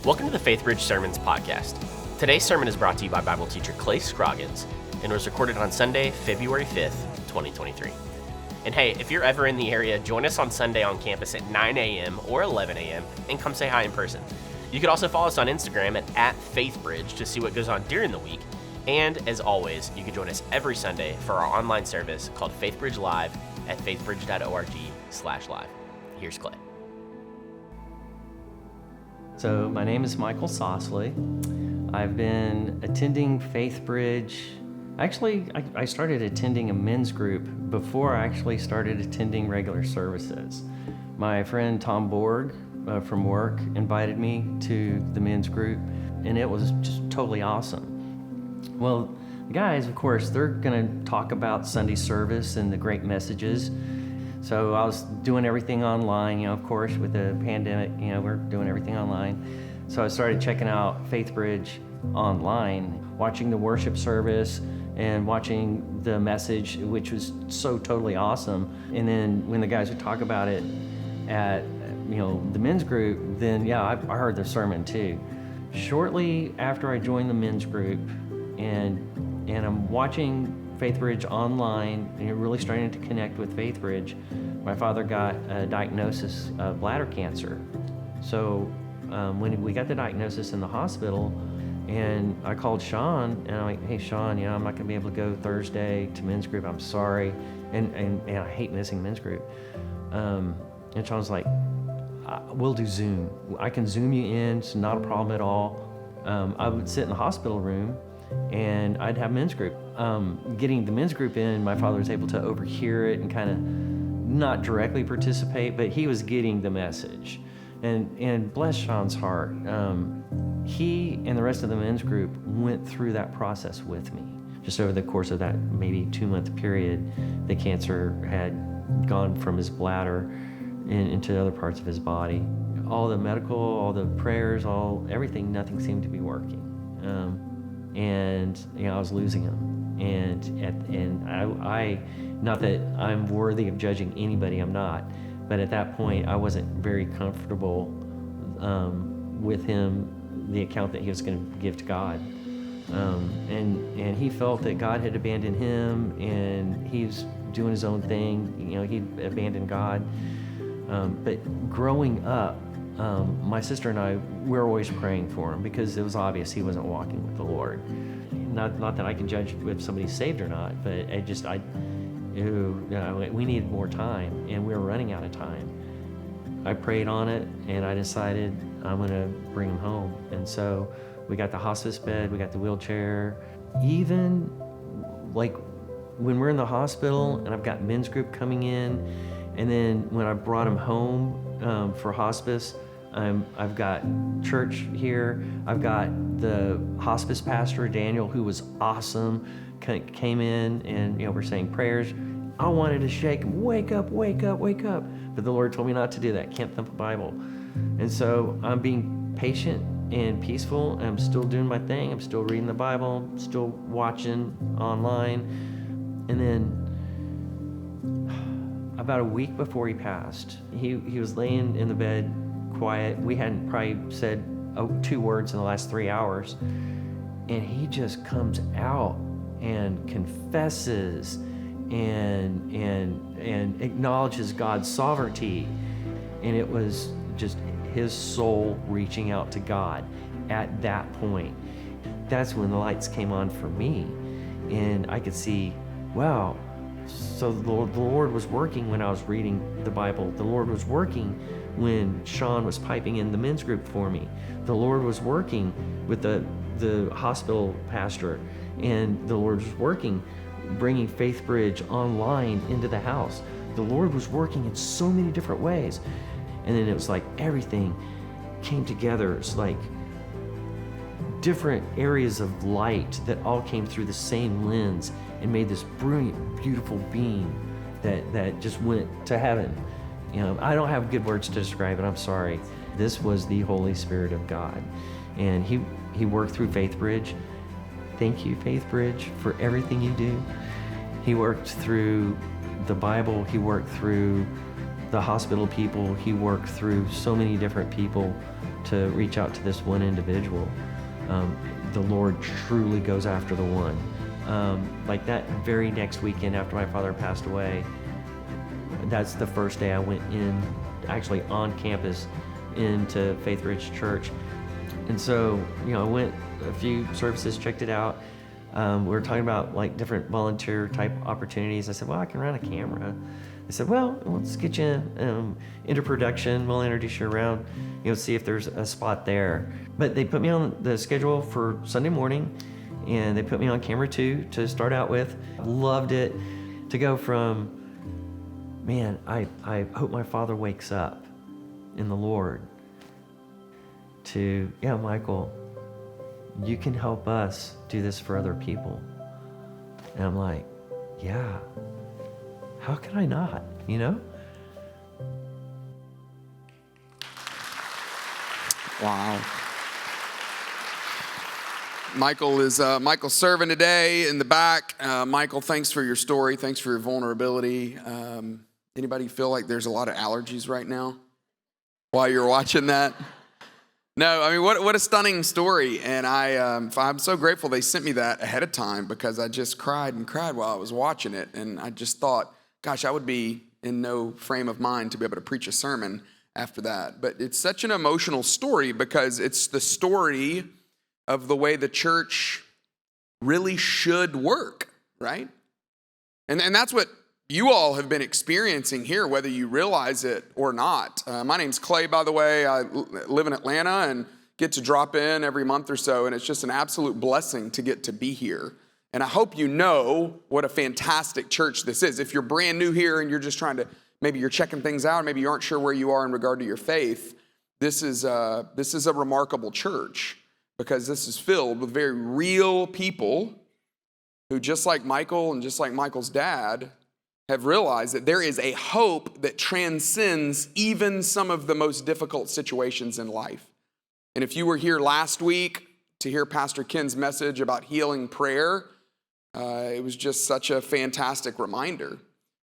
Welcome to the Faith Bridge Sermons podcast. Today's sermon is brought to you by Bible teacher Clay Scroggins and was recorded on Sunday, February 5th, 2023. And hey, if you're ever in the area, join us on Sunday on campus at 9 a.m. or 11 a.m. and come say hi in person. You can also follow us on Instagram at FaithBridge to see what goes on during the week. And as always, you can join us every Sunday for our online service called FaithBridge Live at faithbridge.org/live. Here's Clay. So my name is Michael Sossley. I've been attending Faith Bridge. Actually, I started attending a men's group before I actually started attending regular services. My friend Tom Borg from work invited me to the men's group, and it was just totally awesome. Well, the guys, of course, they're going to talk about Sunday service and the great messages. So I was doing everything online, of course, with the pandemic, we're doing everything online. So I started checking out Faith Bridge online, watching the worship service and watching the message, which was so totally awesome. And then when the guys would talk about it at, the men's group, then I heard the sermon too. Shortly after I joined the men's group and I'm watching Faith Bridge online and really starting to connect with Faith Bridge, my father got a diagnosis of bladder cancer. So when we got the diagnosis in the hospital, and I called Sean, and I'm like, hey Sean, I'm not gonna be able to go Thursday to men's group, I'm sorry. And I hate missing men's group. And Sean's like, we'll do Zoom. I can Zoom you in, it's not a problem at all. I would sit in the hospital room and I'd have men's group. Getting the men's group in, my father was able to overhear it and kind of not directly participate, but he was getting the message. And bless Sean's heart, he and the rest of the men's group went through that process with me. Just over the course of that maybe 2-month period, the cancer had gone from his bladder into other parts of his body. All the medical, all the prayers, everything, nothing seemed to be working. And I was losing him, and I not that I'm worthy of judging anybody, I'm not, but at that point I wasn't very comfortable with him, the account that he was going to give to God, and he felt that God had abandoned him and he was doing his own thing, he'd abandoned God. But growing up, my sister and I, we were always praying for him because it was obvious he wasn't walking with the Lord. Not that I can judge if somebody's saved or not, but we needed more time and we were running out of time. I prayed on it and I decided I'm going to bring him home. And so we got the hospice bed, we got the wheelchair. Even like when we're in the hospital and I've got men's group coming in, and then when I brought him home for hospice, I've got church here. I've got the hospice pastor, Daniel, who was awesome, came in and, we're saying prayers. I wanted to shake him, wake up, wake up, wake up. But the Lord told me not to do that, can't thump a Bible. And so I'm being patient and peaceful. I'm still doing my thing. I'm still reading the Bible, still watching online. And then about a week before he passed, he was laying in the bed, quiet. We hadn't probably said 2 words in the last 3 hours, and he just comes out and confesses and acknowledges God's sovereignty. And it was just his soul reaching out to God at that point. That's when the lights came on for me, and I could see, wow. So the Lord was working when I was reading the Bible. The Lord was working when Sean was piping in the men's group for me. The Lord was working with the hospital pastor, and the Lord was working bringing Faith Bridge online into the house. The Lord was working in so many different ways. And then it was like everything came together. It's like different areas of light that all came through the same lens and made this brilliant, beautiful being that just went to heaven. I don't have good words to describe it, I'm sorry. This was the Holy Spirit of God. And he worked through Faith Bridge. Thank you, Faith Bridge, for everything you do. He worked through the Bible. He worked through the hospital people, he worked through so many different people to reach out to this one individual. The Lord truly goes after the one. Like that very next weekend after my father passed away, that's the first day I went in, actually on campus, into Faith Ridge Church. And so, I went a few services, checked it out. We were talking about like different volunteer type opportunities. I said, well, I can run a camera. They said, well, let's get you into production. We'll introduce you around, see if there's a spot there. But they put me on the schedule for Sunday morning, and they put me on camera 2 to start out with. Loved it. To go from, man, I hope my father wakes up in the Lord, to, yeah, Michael, you can help us do this for other people. And I'm like, yeah, how can I not, Wow. Michael is Michael's serving today in the back. Michael, thanks for your story. Thanks for your vulnerability. Anybody feel like there's a lot of allergies right now while you're watching that? No, I mean, what a stunning story. And I'm so grateful they sent me that ahead of time, because I just cried and cried while I was watching it. And I just thought, gosh, I would be in no frame of mind to be able to preach a sermon after that. But it's such an emotional story, because it's the story of the way the church really should work, right? And that's what you all have been experiencing here, whether you realize it or not. My name's Clay, by the way. I live in Atlanta and get to drop in every month or so, and it's just an absolute blessing to get to be here. And I hope you know what a fantastic church this is. If you're brand new here and you're just trying to, maybe you're checking things out, maybe you aren't sure where you are in regard to your faith, this is a remarkable church, because this is filled with very real people who, just like Michael and just like Michael's dad, have realized that there is a hope that transcends even some of the most difficult situations in life. And if you were here last week to hear Pastor Ken's message about healing prayer, it was just such a fantastic reminder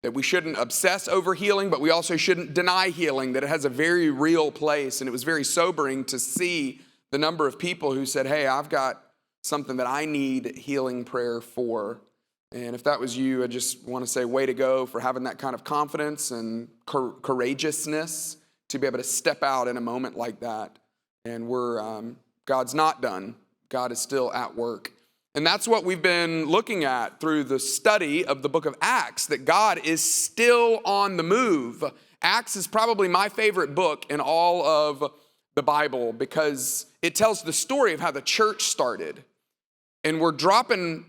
that we shouldn't obsess over healing, but we also shouldn't deny healing, that it has a very real place. And it was very sobering to see the number of people who said, hey, I've got something that I need healing prayer for. And if that was you, I just want to say way to go for having that kind of confidence and courageousness to be able to step out in a moment like that. And God's not done. God is still at work. And that's what we've been looking at through the study of the book of Acts, that God is still on the move. Acts is probably my favorite book in all of the Bible, because it tells the story of how the church started. And we're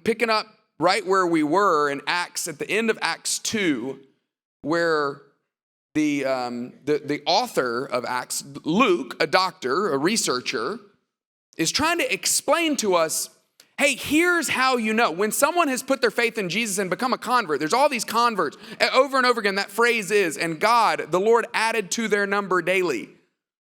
picking up right where we were in Acts, at the end of Acts 2, where the author of Acts, Luke, a doctor, a researcher, is trying to explain to us, hey, here's how you know. When someone has put their faith in Jesus and become a convert, there's all these converts. Over and over again, that phrase is, and God, the Lord, added to their number daily.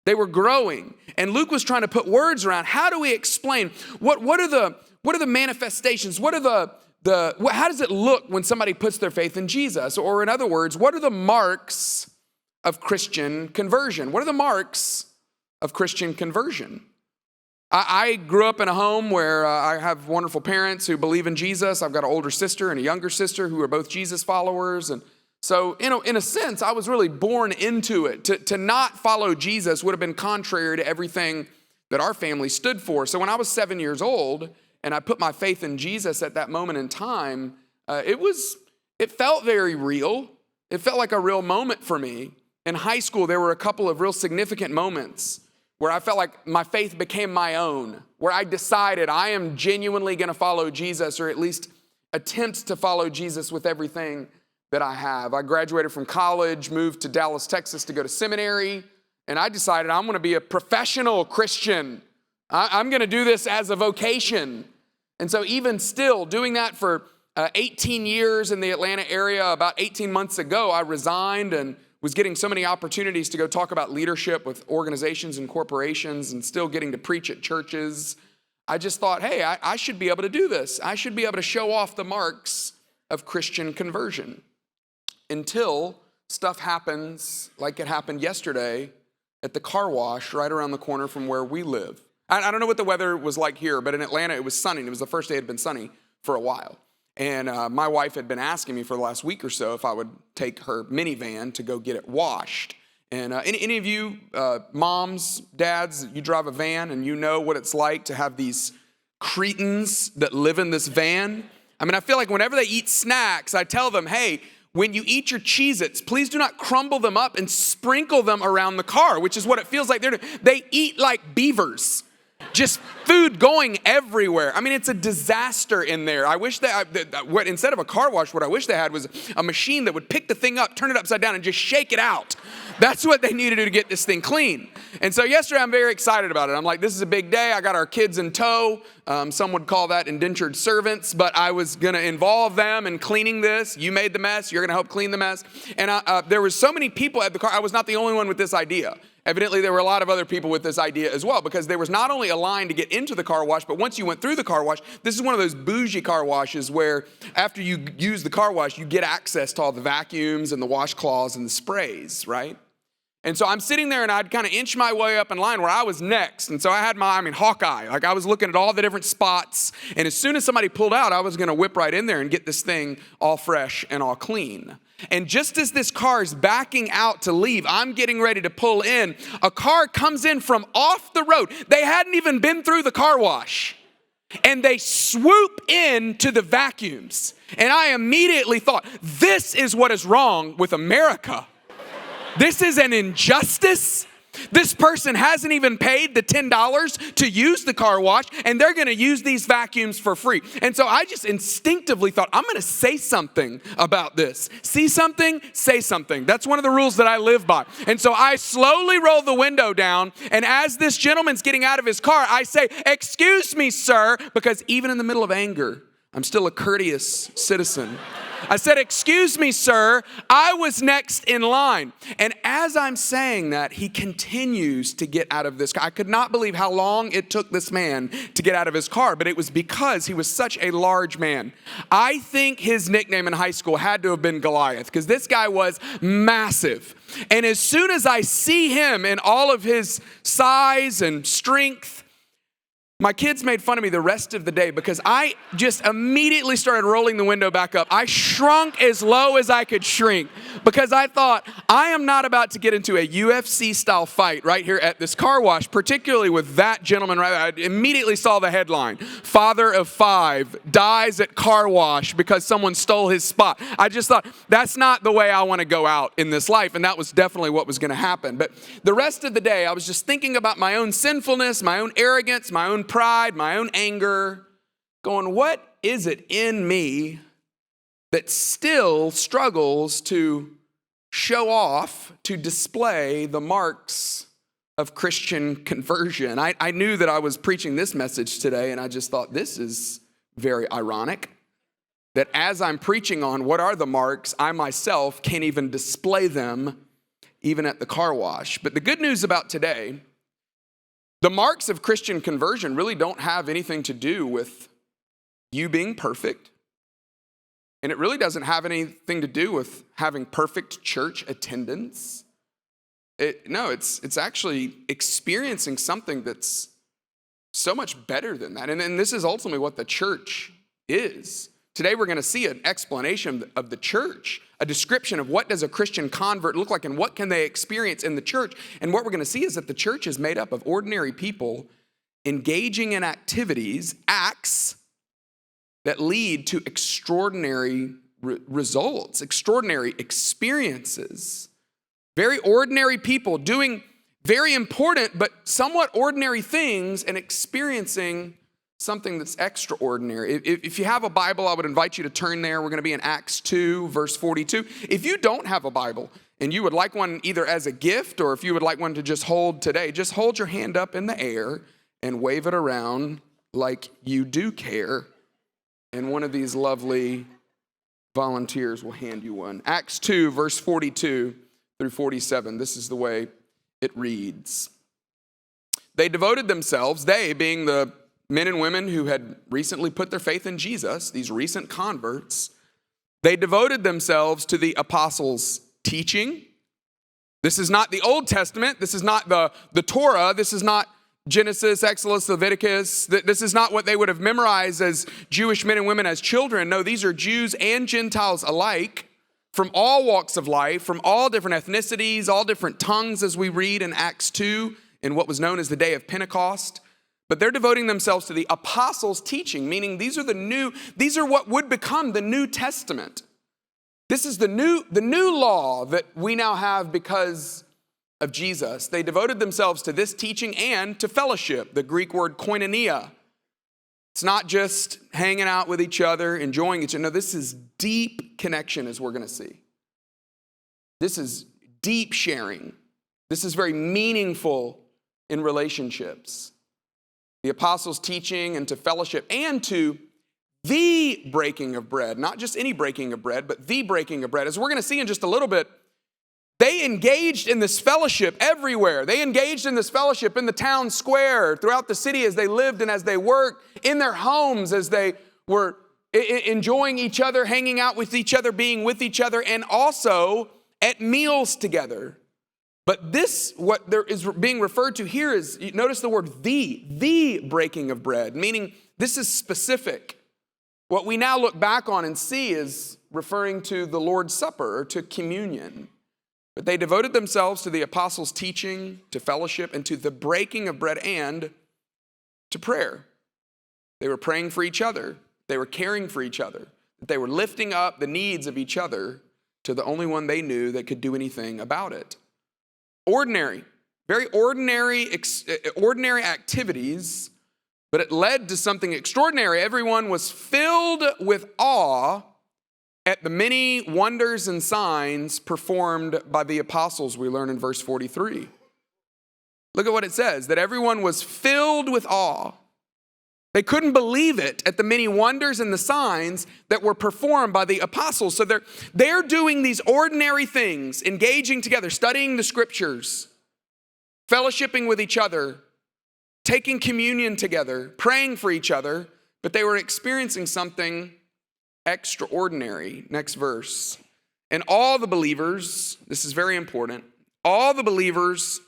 They were growing. And Luke was trying to put words around, how do we explain? What are the manifestations? How does it look when somebody puts their faith in Jesus? Or in other words, what are the marks of Christian conversion? What are the marks of Christian conversion? I grew up in a home where I have wonderful parents who believe in Jesus. I've got an older sister and a younger sister who are both Jesus followers. And so, in a sense, I was really born into it. To not follow Jesus would have been contrary to everything that our family stood for. So when I was 7 years old, and I put my faith in Jesus at that moment in time, it felt very real. It felt like a real moment for me. In high school, there were a couple of real significant moments where I felt like my faith became my own, where I decided I am genuinely going to follow Jesus, or at least attempt to follow Jesus with everything that I have. I graduated from college, moved to Dallas, Texas to go to seminary, and I decided I'm going to be a professional Christian. I'm going to do this as a vocation. And so even still, doing that for 18 years in the Atlanta area, about 18 months ago, I resigned and was getting so many opportunities to go talk about leadership with organizations and corporations, and still getting to preach at churches. I just thought, hey, I should be able to do this. I should be able to show off the marks of Christian conversion. Until stuff happens like it happened yesterday at the car wash right around the corner from where we live. I don't know what the weather was like here, but in Atlanta it was sunny. It was the first day it had been sunny for a while. And my wife had been asking me for the last week or so if I would take her minivan to go get it washed. And any of you moms, dads, you drive a van and you know what it's like to have these cretins that live in this van. I mean, I feel like whenever they eat snacks, I tell them, hey, when you eat your Cheez-Its, please do not crumble them up and sprinkle them around the car, which is what it feels like they're doing. They eat like beavers. Just food going everywhere. I mean, it's a disaster in there. I wish that instead of a car wash, what I wish they had was a machine that would pick the thing up, turn it upside down, and just shake it out. That's what they needed to get this thing clean. And so yesterday, I'm very excited about it. I'm like, this is a big day. I got our kids in tow. Some would call that indentured servants, but I was going to involve them in cleaning this. You made the mess. You're going to help clean the mess. And there were so many people at the car. I was not the only one with this idea. Evidently, there were a lot of other people with this idea as well, because there was not only a line to get into the car wash, but once you went through the car wash, this is one of those bougie car washes where after you use the car wash, you get access to all the vacuums and the washcloths and the sprays, right? And so I'm sitting there and I'd kind of inch my way up in line where I was next. And so I had Hawkeye. Like I was looking at all the different spots. And as soon as somebody pulled out, I was going to whip right in there and get this thing all fresh and all clean. And just as this car is backing out to leave, I'm getting ready to pull in. A car comes in from off the road. They hadn't even been through the car wash. And they swoop into the vacuums. And I immediately thought, this is what is wrong with America. This is an injustice. This person hasn't even paid the $10 to use the car wash, and they're going to use these vacuums for free. And so I just instinctively thought, I'm going to say something about this. See something? Say something. That's one of the rules that I live by. And so I slowly roll the window down, and as this gentleman's getting out of his car, I say, excuse me, sir, because even in the middle of anger, I'm still a courteous citizen. I said, excuse me, sir, I was next in line. And as I'm saying that, he continues to get out of this car. I could not believe how long it took this man to get out of his car, but it was because he was such a large man. I think his nickname in high school had to have been Goliath, because this guy was massive. And as soon as I see him in all of his size and strength, my kids made fun of me the rest of the day because I just immediately started rolling the window back up. I shrunk as low as I could shrink because I thought, I am not about to get into a UFC style fight right here at this car wash, particularly with that gentleman right there. I immediately saw the headline, father of 5 dies at car wash because someone stole his spot. I just thought, that's not the way I want to go out in this life, and that was definitely what was going to happen. But the rest of the day, I was just thinking about my own sinfulness, my own arrogance, my own pride, my own anger, going, what is it in me that still struggles to show off, to display the marks of Christian conversion? I knew that I was preaching this message today, and I just thought, this is very ironic, that as I'm preaching on what are the marks, I myself can't even display them even at the car wash. But the good news about today, the marks of Christian conversion really don't have anything to do with you being perfect. And it really doesn't have anything to do with having perfect church attendance. It's actually experiencing something that's so much better than that. And this is ultimately what the church is. Today we're going to see an explanation of the church, a description of what does a Christian convert look like and what can they experience in the church. And what we're going to see is that the church is made up of ordinary people engaging in activities, acts that lead to extraordinary results, extraordinary experiences. Very ordinary people doing very important but somewhat ordinary things and experiencing something that's extraordinary. If you have a Bible, I would invite you to turn there. We're going to be in Acts 2, verse 42. If you don't have a Bible and you would like one either as a gift or if you would like one to just hold today, just hold your hand up in the air and wave it around like you do care. And one of these lovely volunteers will hand you one. Acts 2, verse 42 through 47. This is the way it reads. They devoted themselves, they being the men and women who had recently put their faith in Jesus, these recent converts, they devoted themselves to the apostles' teaching. This is not the Old Testament. This is not the Torah. This is not Genesis, Exodus, Leviticus. This is not what they would have memorized as Jewish men and women as children. No, these are Jews and Gentiles alike from all walks of life, from all different ethnicities, all different tongues, as we read in Acts 2 in what was known as the day of Pentecost. But they're devoting themselves to the apostles' teaching, meaning these are what would become the New Testament. This is the new law that we now have because of Jesus. They devoted themselves to this teaching and to fellowship, the Greek word koinonia. It's not just hanging out with each other, enjoying each other. No, this is deep connection, as we're going to see. This is deep sharing. This is very meaningful in relationships. The apostles' teaching and to fellowship and to the breaking of bread, not just any breaking of bread, but the breaking of bread. As we're going to see in just a little bit, they engaged in this fellowship everywhere. They engaged in this fellowship in the town square, throughout the city as they lived and as they worked, in their homes as they were enjoying each other, hanging out with each other, being with each other, and also at meals together. But this, what there is being referred to here is, notice the word the breaking of bread, meaning this is specific. What we now look back on and see is referring to the Lord's Supper or to communion. But they devoted themselves to the apostles' teaching, to fellowship, and to the breaking of bread and to prayer. They were praying for each other. They were caring for each other. They were lifting up the needs of each other to the only one they knew that could do anything about it. Ordinary, very ordinary activities, but it led to something extraordinary. Everyone was filled with awe at the many wonders and signs performed by the apostles, we learn in verse 43. Look at what it says, that everyone was filled with awe. They couldn't believe it at the many wonders and the signs that were performed by the apostles. So they're doing these ordinary things, engaging together, studying the scriptures, fellowshipping with each other, taking communion together, praying for each other, but they were experiencing something extraordinary. Next verse. And all the believers, this is very important, all the believers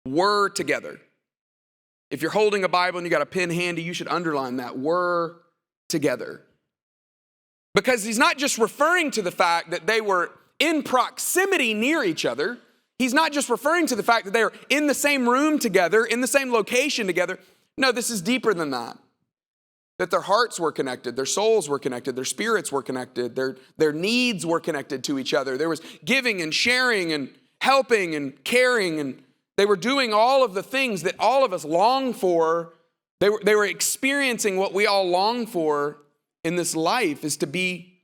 were together. If you're holding a Bible and you got a pen handy, you should underline that, were together. Because he's not just referring to the fact that they were in proximity near each other. He's not just referring to the fact that they were in the same room together, in the same location together. No, this is deeper than that. That their hearts were connected, their souls were connected, their spirits were connected, their needs were connected to each other. There was giving and sharing and helping and caring, and they were doing all of the things that all of us long for. They were experiencing what we all long for in this life, is to be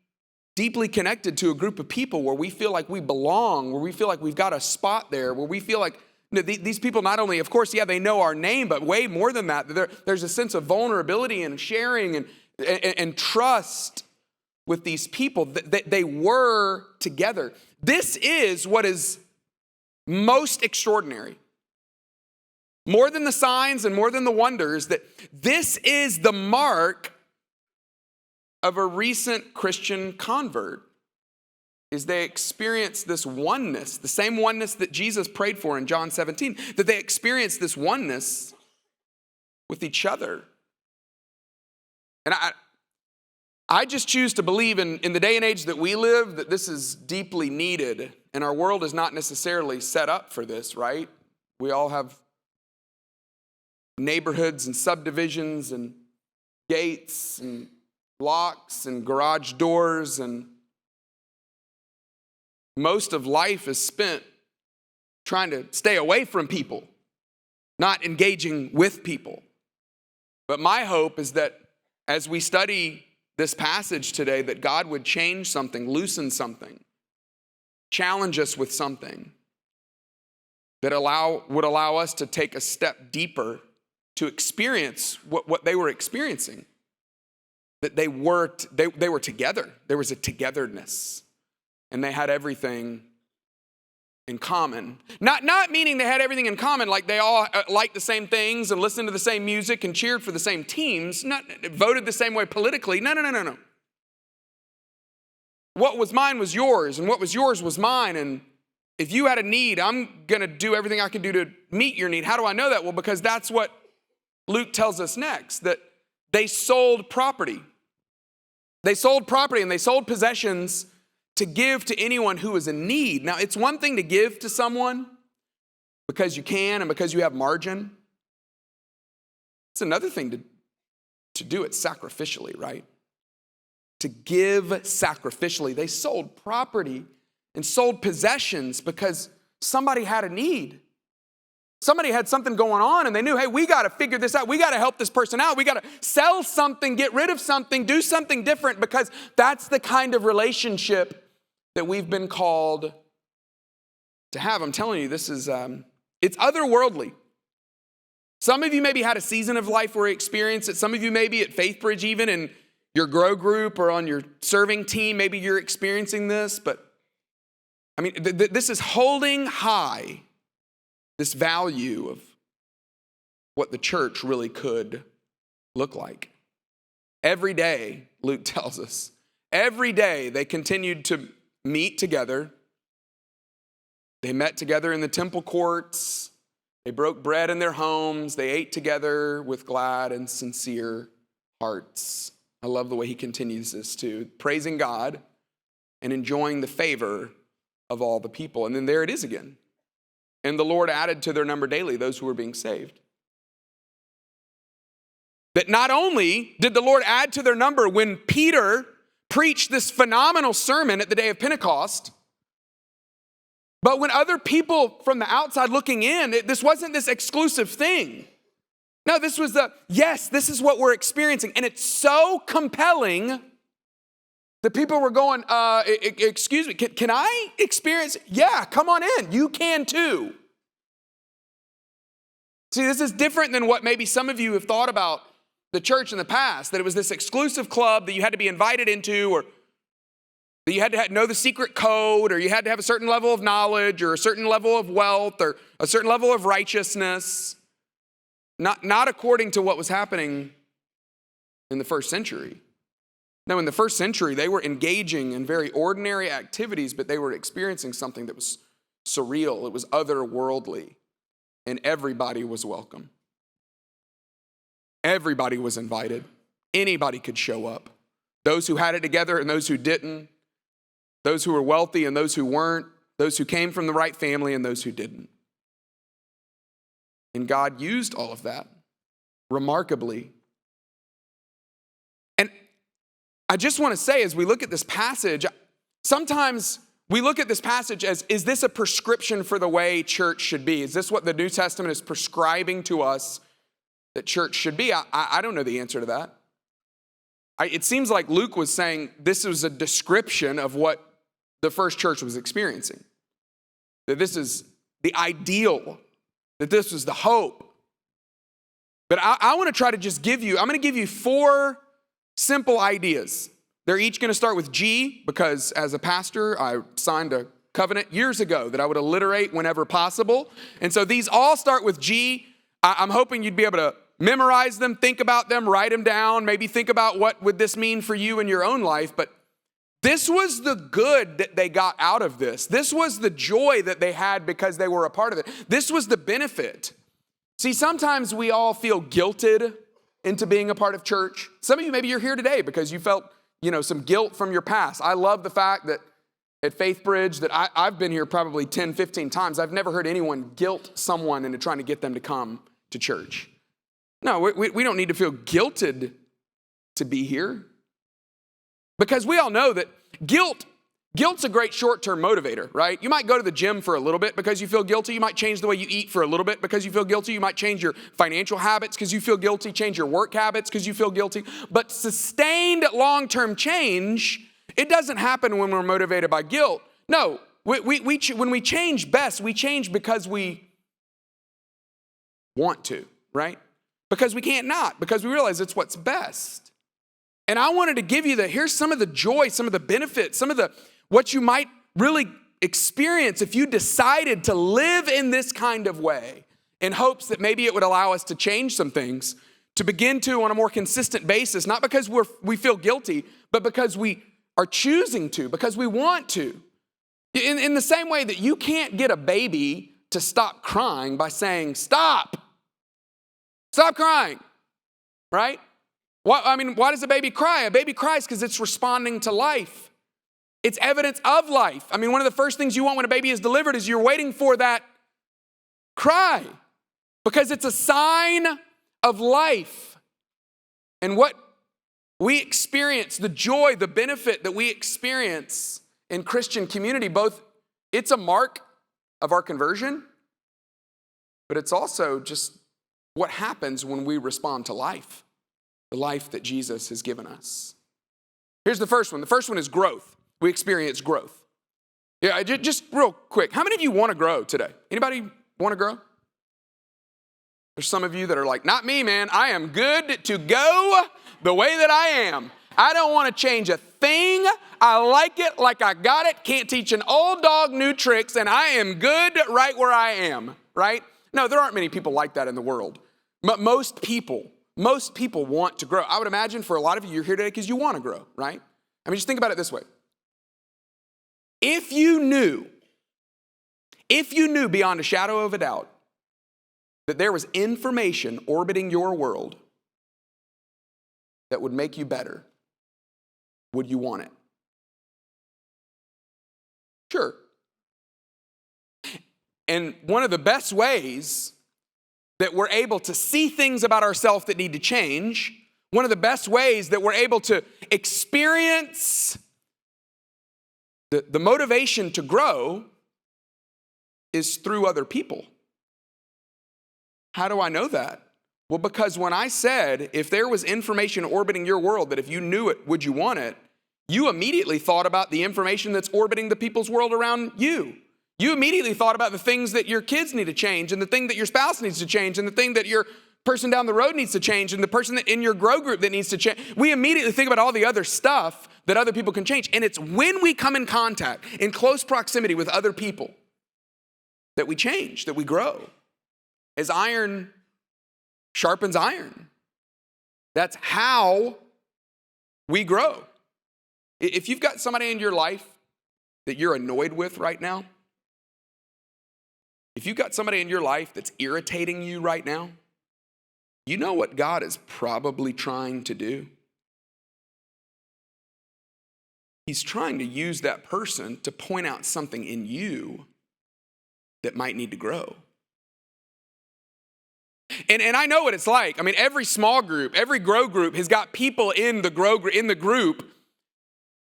deeply connected to a group of people where we feel like we belong, where we feel like we've got a spot there, where we feel like these people not only, of course, they know our name, but way more than that. There's a sense of vulnerability and sharing and trust with these people. That they were together. This is what is most extraordinary. More than the signs and more than the wonders, that this is the mark of a recent Christian convert, is they experience this oneness, the same oneness that Jesus prayed for in John 17, that they experience this oneness with each other. And I just choose to believe in the day and age that we live, that this is deeply needed, and our world is not necessarily set up for this, right? We all have neighborhoods and subdivisions and gates and locks and garage doors, and most of life is spent trying to stay away from people, not engaging with people. But my hope is that as we study this passage today, that God would change something, loosen something, challenge us with something that would allow us to take a step deeper to experience what they were experiencing. That they were together. There was a togetherness. And they had everything in common. Not meaning they had everything in common, like they all liked the same things and listened to the same music and cheered for the same teams, not voted the same way politically. No. what was mine was yours, and what was yours was mine. And if you had a need, I'm going to do everything I can do to meet your need. How do I know that? Well, because that's what Luke tells us next, that they sold property. They sold property and they sold possessions to give to anyone who was in need. Now, it's one thing to give to someone because you can and because you have margin. It's another thing to do it sacrificially, right? To give sacrificially. They sold property and sold possessions because somebody had a need. Somebody had something going on and they knew, hey, we got to figure this out. We got to help this person out. We got to sell something, get rid of something, do something different, because that's the kind of relationship that we've been called to have. I'm telling you, this is, it's otherworldly. Some of you maybe had a season of life where you experienced it. Some of you maybe at FaithBridge, even in your grow group or on your serving team, maybe you're experiencing this. But I mean, this is holding high this value of what the church really could look like. Every day, Luke tells us, every day they continued to meet together. They met together in the temple courts. They broke bread in their homes. They ate together with glad and sincere hearts. I love the way he continues this too, praising God and enjoying the favor of all the people. And then there it is again. And the Lord added to their number daily those who were being saved. That not only did the Lord add to their number when Peter preached this phenomenal sermon at the day of Pentecost, but when other people from the outside looking in, this wasn't this exclusive thing. No, this was yes, this is what we're experiencing. And it's so compelling that people were going, excuse me, can I experience? Yeah, come on in. You can too. See, this is different than what maybe some of you have thought about the church in the past, that it was this exclusive club that you had to be invited into, or that you had to know the secret code, or you had to have a certain level of knowledge, or a certain level of wealth, or a certain level of righteousness. Not according to what was happening in the first century. No, in the first century, they were engaging in very ordinary activities, but they were experiencing something that was surreal. It was otherworldly, and everybody was welcome. Everybody was invited. Anybody could show up. Those who had it together and those who didn't. Those who were wealthy and those who weren't. Those who came from the right family and those who didn't. And God used all of that remarkably. And I just want to say, as we look at this passage, sometimes we look at this passage as, is this a prescription for the way church should be? Is this what the New Testament is prescribing to us that church should be? I don't know the answer to that. It seems like Luke was saying this was a description of what the first church was experiencing. That this is the ideal, that this was the hope. But I want to try to just I'm going to give you 4 simple ideas. They're each going to start with G, because as a pastor, I signed a covenant years ago that I would alliterate whenever possible. And so these all start with G. I'm hoping you'd be able to memorize them, think about them, write them down, maybe think about what would this mean for you in your own life. But this was the good that they got out of this. This was the joy that they had because they were a part of it. This was the benefit. See, sometimes we all feel guilted into being a part of church. Some of you, maybe you're here today because you felt, some guilt from your past. I love the fact that at FaithBridge that I've been here probably 10, 15 times. I've never heard anyone guilt someone into trying to get them to come to church. No, we don't need to feel guilted to be here. Because we all know that guilt's a great short-term motivator, right? You might go to the gym for a little bit because you feel guilty. You might change the way you eat for a little bit because you feel guilty. You might change your financial habits because you feel guilty, change your work habits because you feel guilty. But sustained long-term change, it doesn't happen when we're motivated by guilt. No, when we change best, we change because we want to, right? Because we can't not, because we realize it's what's best. And I wanted to give you here's some of the joy, some of the benefits, some of what you might really experience if you decided to live in this kind of way, in hopes that maybe it would allow us to change some things, to begin to on a more consistent basis, not because we feel guilty, but because we are choosing to because we want to. In the same way that you can't get a baby to stop crying by saying, stop crying, right? Why does a baby cry? A baby cries because it's responding to life. It's evidence of life. One of the first things you want when a baby is delivered is you're waiting for that cry because it's a sign of life. And what we experience, the joy, the benefit that we experience in Christian community, both it's a mark of our conversion, but it's also just what happens when we respond to life, the life that Jesus has given us. Here's the first one. The first one is growth. We experience growth. Yeah, just real quick. How many of you want to grow today? Anybody want to grow? There's some of you that are like, not me, man. I am good to go the way that I am. I don't want to change a thing. I like it like I got it. Can't teach an old dog new tricks, and I am good right where I am, right? No, there aren't many people like that in the world. But most people want to grow. I would imagine for a lot of you, you're here today because you want to grow, right? Just think about it this way. If you knew beyond a shadow of a doubt that there was information orbiting your world that would make you better, would you want it? Sure. And one of the best ways that we're able to see things about ourselves that need to change, one of the best ways that we're able to experience the motivation to grow is through other people. How do I know that? Well, because when I said, if there was information orbiting your world that if you knew it, would you want it? You immediately thought about the information that's orbiting the people's world around you. You immediately thought about the things that your kids need to change and the thing that your spouse needs to change and the thing that your person down the road needs to change and the person that in your grow group that needs to change. We immediately think about all the other stuff that other people can change. And it's when we come in contact, in close proximity with other people, that we change, that we grow. As iron sharpens iron. That's how we grow. If you've got somebody in your life that you're annoyed with right now, if you've got somebody in your life that's irritating you right now, you know what God is probably trying to do? He's trying to use that person to point out something in you that might need to grow. And I know what it's like. Every small group, every grow group has got people in the group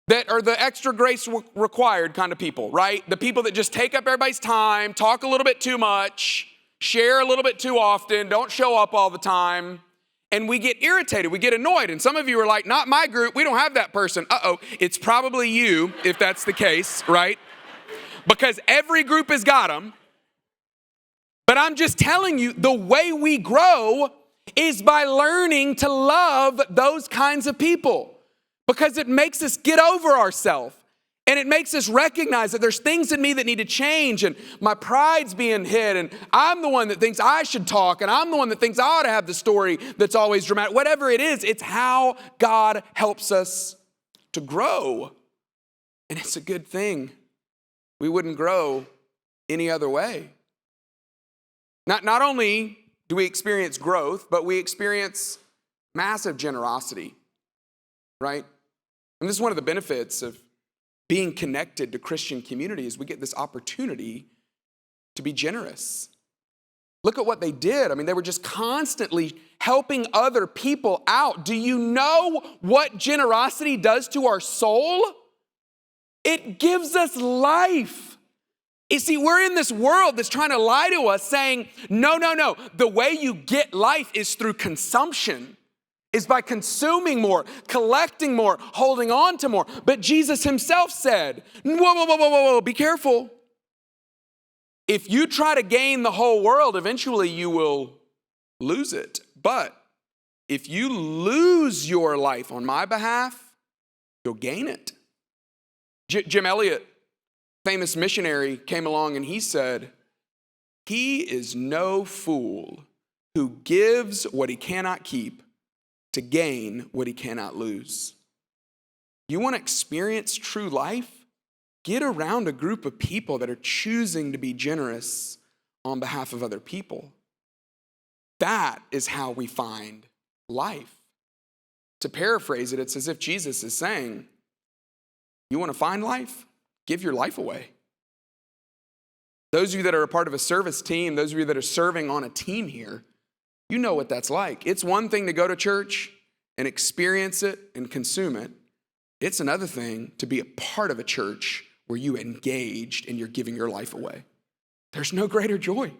that are the extra grace required kind of people, right? The people that just take up everybody's time, talk a little bit too much, share a little bit too often, don't show up all the time. And we get irritated, we get annoyed. And some of you are like, not my group, we don't have that person. It's probably you if that's the case, right? Because every group has got them. But I'm just telling you, the way we grow is by learning to love those kinds of people. Because it makes us get over ourselves. And it makes us recognize that there's things in me that need to change. And my pride's being hit. And I'm the one that thinks I should talk. And I'm the one that thinks I ought to have the story that's always dramatic. Whatever it is, it's how God helps us to grow. And it's a good thing. We wouldn't grow any other way. Not only do we experience growth, but we experience massive generosity, right? And this is one of the benefits of being connected to Christian communities. We get this opportunity to be generous. Look at what they did. They were just constantly helping other people out. Do you know what generosity does to our soul? It gives us life. You see, we're in this world that's trying to lie to us saying, no. The way you get life is through consumption, is by consuming more, collecting more, holding on to more. But Jesus himself said, whoa, be careful. If you try to gain the whole world, eventually you will lose it. But if you lose your life on my behalf, you'll gain it. Jim Elliot, famous missionary, came along and he said, he is no fool who gives what he cannot keep to gain what he cannot lose. You want to experience true life? Get around a group of people that are choosing to be generous on behalf of other people. That is how we find life. To paraphrase it, it's as if Jesus is saying, you want to find life? Give your life away. Those of you that are a part of a service team, those of you that are serving on a team here, you know what that's like. It's one thing to go to church and experience it and consume it. It's another thing to be a part of a church where you engaged and you're giving your life away. There's no greater joy.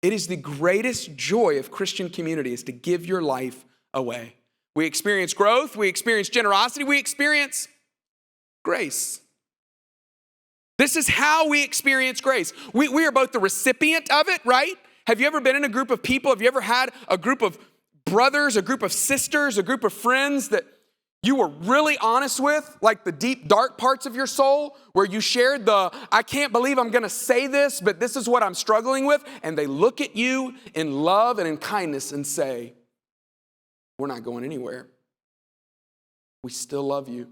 It is the greatest joy of Christian community is to give your life away. We experience growth, we experience generosity, we experience grace. This is how we experience grace. We are both the recipient of it, right? Have you ever been in a group of people? Have you ever had a group of brothers, a group of sisters, a group of friends that you were really honest with, like the deep, dark parts of your soul, where you shared I can't believe I'm going to say this, but this is what I'm struggling with, and they look at you in love and in kindness and say, we're not going anywhere. We still love you.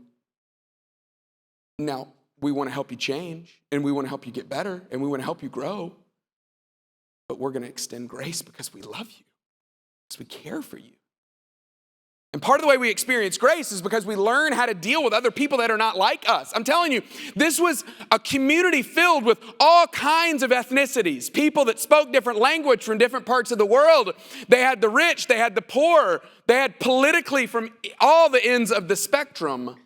Now, we want to help you change, and we want to help you get better, and we want to help you grow. But we're going to extend grace because we love you, because we care for you. And part of the way we experience grace is because we learn how to deal with other people that are not like us. I'm telling you, this was a community filled with all kinds of ethnicities, people that spoke different language from different parts of the world. They had the rich, they had the poor, they had politically from all the ends of the spectrum.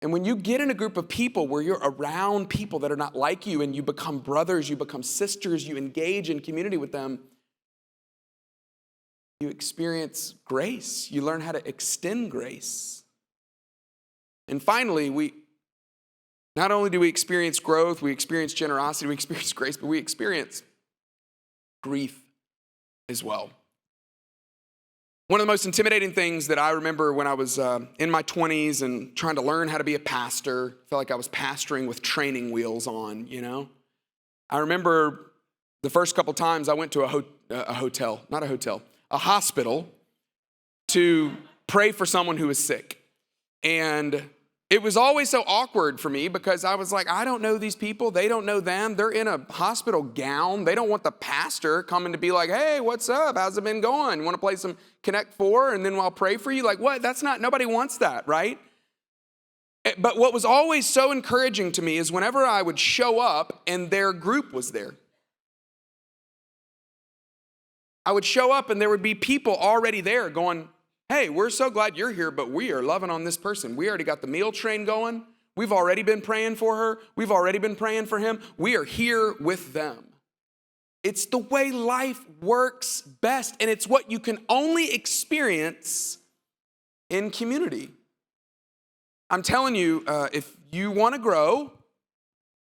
And when you get in a group of people where you're around people that are not like you and you become brothers, you become sisters, you engage in community with them, you experience grace. You learn how to extend grace. And finally, not only do we experience growth, we experience generosity, we experience grace, but we experience grief as well. One of the most intimidating things that I remember when I was in my 20s and trying to learn how to be a pastor, I felt like I was pastoring with training wheels on, you know. I remember the first couple times I went to a hospital to pray for someone who was sick. And it was always so awkward for me because I was like, I don't know these people. They don't know them. They're in a hospital gown. They don't want the pastor coming to be like, hey, what's up? How's it been going? You want to play some Connect 4 and then I'll pray for you? Like, what? Nobody wants that, right? But what was always so encouraging to me is whenever I would show up and their group was there. I would show up and there would be people already there going, hey, we're so glad you're here, but we are loving on this person. We already got the meal train going. We've already been praying for her. We've already been praying for him. We are here with them. It's the way life works best, and it's what you can only experience in community. I'm telling you, if you want to grow,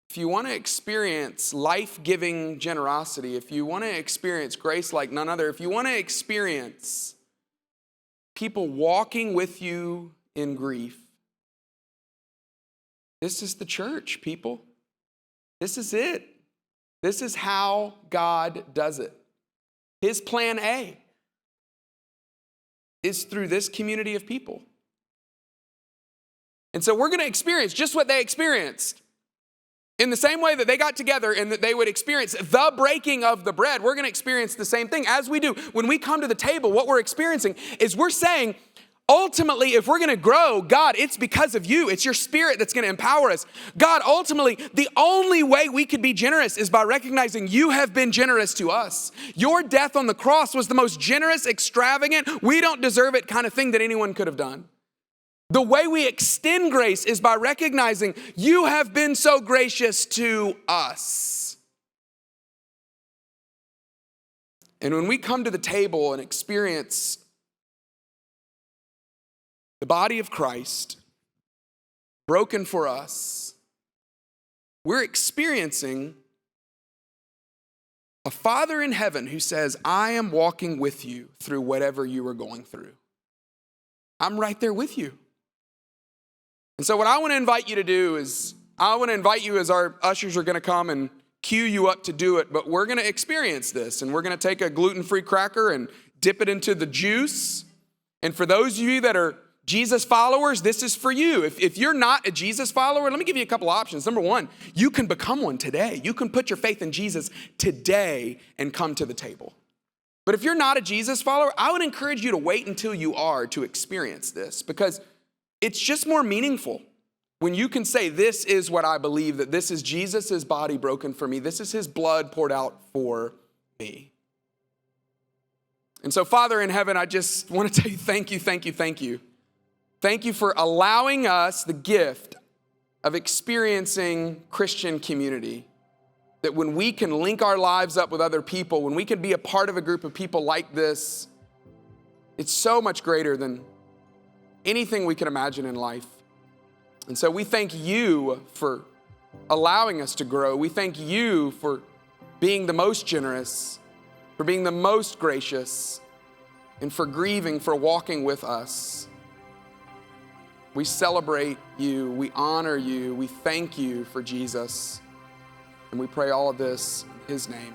if you want to experience life-giving generosity, if you want to experience grace like none other, if you want to experience people walking with you in grief, this is the church, people. This is it. This is how God does it. His plan A is through this community of people. And so we're going to experience just what they experienced. In the same way that they got together and that they would experience the breaking of the bread, we're going to experience the same thing. As we do, when we come to the table, what we're experiencing is we're saying, ultimately, if we're going to grow, God, it's because of you. It's your spirit that's going to empower us. God, ultimately, the only way we could be generous is by recognizing you have been generous to us. Your death on the cross was the most generous, extravagant, we don't deserve it kind of thing that anyone could have done. The way we extend grace is by recognizing you have been so gracious to us. And when we come to the table and experience the body of Christ broken for us, we're experiencing a Father in heaven who says, I am walking with you through whatever you are going through. I'm right there with you. And so what I want to invite you to do is, I want to invite you as our ushers are going to come and cue you up to do it, but we're going to experience this, and we're going to take a gluten-free cracker and dip it into the juice. And for those of you that are Jesus followers, this is for you. If you're not a Jesus follower, let me give you a couple options. Number one, you can become one today. You can put your faith in Jesus today and come to the table. But if you're not a Jesus follower, I would encourage you to wait until you are to experience this, because it's just more meaningful when you can say, this is what I believe, that this is Jesus' body broken for me. This is his blood poured out for me. And so, Father in heaven, I just want to tell you thank you, thank you, thank you. Thank you for allowing us the gift of experiencing Christian community. That when we can link our lives up with other people, when we can be a part of a group of people like this, it's so much greater than anything we can imagine in life. And so we thank you for allowing us to grow. We thank you for being the most generous, for being the most gracious, and for grieving, for walking with us. We celebrate you, we honor you, we thank you for Jesus, and we pray all of this in his name.